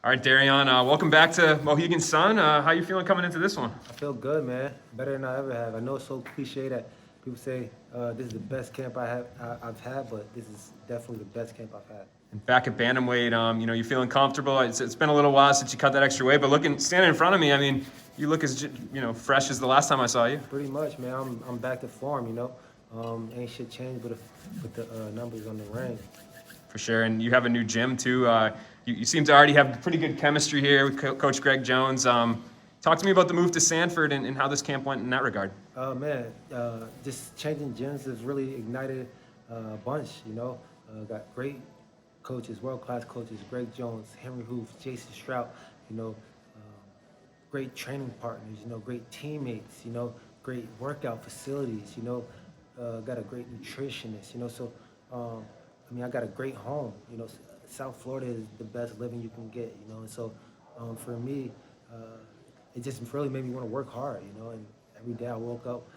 All right, Darrion, welcome back to Mohegan Sun. How you feeling coming into this one? I feel good, man. Better than I ever have. I know it's so cliche that people say this is the best camp I've had, but this is definitely the best camp I've had. And back at bantamweight, you feeling comfortable? It's been a little while since you cut that extra weight, but standing in front of me, I mean, you look as fresh as the last time I saw you. Pretty much, man. I'm back to form. Ain't shit changed with the numbers on the ring. For sure, and you have a new gym too. You seem to already have pretty good chemistry here with Coach Greg Jones. Talk to me about the move to Sanford and how this camp went in that regard. Just changing gyms has really ignited a bunch. Got great coaches, world-class coaches, Greg Jones, Henry Hoof, Jason Strout. Great training partners. Great teammates. Great workout facilities. Got a great nutritionist. I got a great home. South Florida is the best living you can get. And so for me, it just really made me want to work hard. And every day I woke up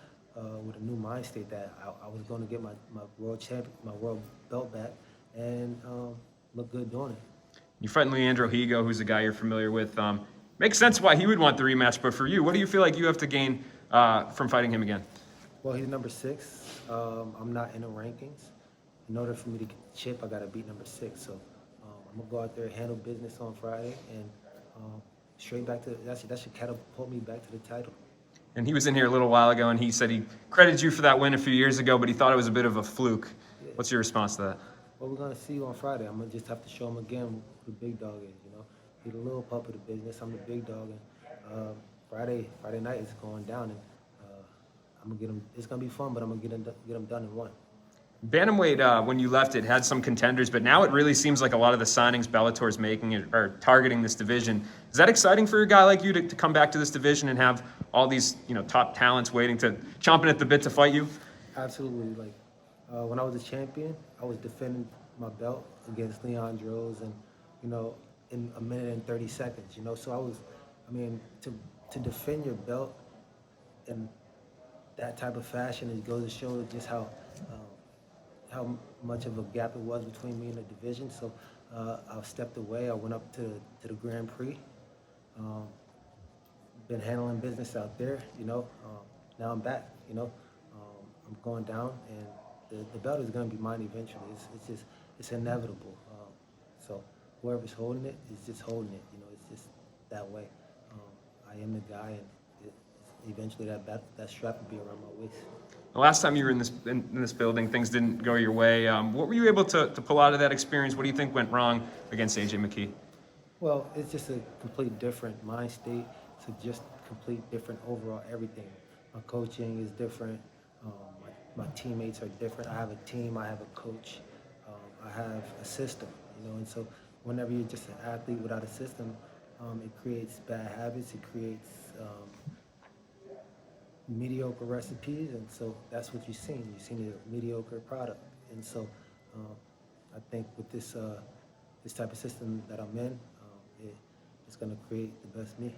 with a new mind state that I was going to get my world belt back, and look good doing it. You're fighting Leandro Higo, who's a guy you're familiar with. Makes sense why he would want the rematch, but for you, what do you feel like you have to gain from fighting him again? Well, he's number 6. I'm not in the rankings. In order for me to get the chip, I got to beat number 6. So I'm going to go out there, handle business on Friday, and straight back to that should catapult me back to the title. And he was in here a little while ago, and he said he credited you for that win a few years ago, but he thought it was a bit of a fluke. Yeah. What's your response to that? Well, we're going to see on Friday. I'm going to just have to show him again who the big dog is, He's a little pup of the business. I'm the big dog, and Friday night is going down, and I'm going to get him. It's going to be fun, but I'm going to get him done in one. Bantamweight, when you left it, had some contenders, but now it really seems like a lot of the signings Bellator's making are targeting this division. Is that exciting for a guy like you to come back to this division and have all these top talents chomping at the bit to fight you? Absolutely. When I was a champion, I was defending my belt against Leandro's, and in a minute and 30 seconds. So to defend your belt in that type of fashion, it goes to show just how much of a gap it was between me and the division. So I stepped away. I went up to the Grand Prix. Been handling business out there. Now I'm back. I'm going down, and the belt is going to be mine eventually. It's inevitable. So whoever's holding it is just holding it. It's just that way. I am the guy, and eventually that strap will be around my waist. The last time you were in this building, things didn't go your way. What were you able to pull out of that experience? What do you think went wrong against AJ McKee? Well, it's just a complete different mind state. It's just complete different overall everything. My coaching is different. My teammates are different. I have a team. I have a coach. I have a system. And so whenever you're just an athlete without a system, it creates bad habits. It creates mediocre recipes, and so that's what you've seen. You've seen a mediocre product, and so I think with this type of system that I'm in, it's going to create the best me.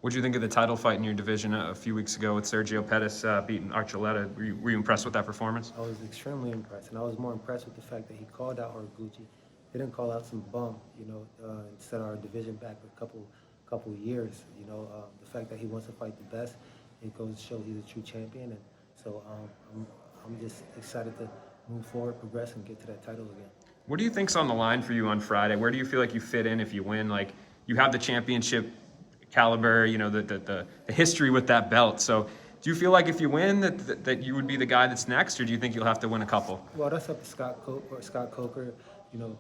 What did you think of the title fight in your division a few weeks ago with Sergio Perez beating Archuleta? Were you impressed with that performance? I was extremely impressed, and I was more impressed with the fact that he called out Horiguchi. He didn't call out some bum, and set our division back a couple years. The fact that he wants to fight the best, it goes to show he's a true champion, and so I'm just excited to move forward, progress, and get to that title again. What do you think's on the line for you on Friday? Where do you feel like you fit in if you win? Like, you have the championship caliber, the history with that belt. So do you feel like if you win that you would be the guy that's next, or do you think you'll have to win a couple? Well, that's up to Scott Coker, and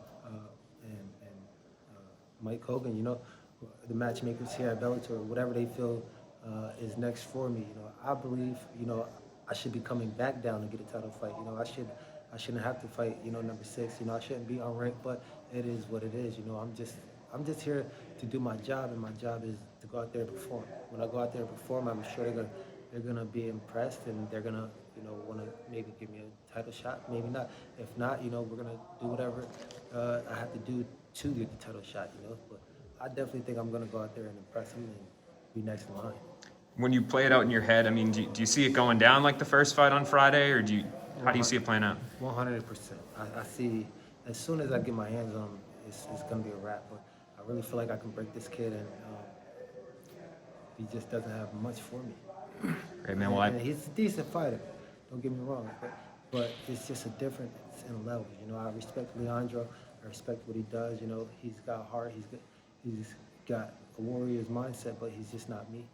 Mike Hogan, the matchmakers here at Bellator, whatever they feel is next for me. I believe, I should be coming back down to get a title fight. I shouldn't have to fight, number 6. I shouldn't be unranked, but it is what it is. I'm just here to do my job, and my job is to go out there and perform. When I go out there and perform, I'm sure they're gonna be impressed, and they're gonna, want to maybe give me a title shot, maybe not. If not, we're gonna do whatever I have to do to get the title shot, But I definitely think I'm gonna go out there and impress them and be next in line. When you play it out in your head, do you see it going down like the first fight on Friday, or how do you see it playing out? 100%. I see, as soon as I get my hands on them, it's going to be a wrap. But I really feel like I can break this kid, and he just doesn't have much for me. Great, man. Well, And he's a decent fighter. Don't get me wrong, but it's just a difference in levels. You know, I respect Leandro. I respect what he does. You know, he's got heart. He's got a warrior's mindset, but he's just not me.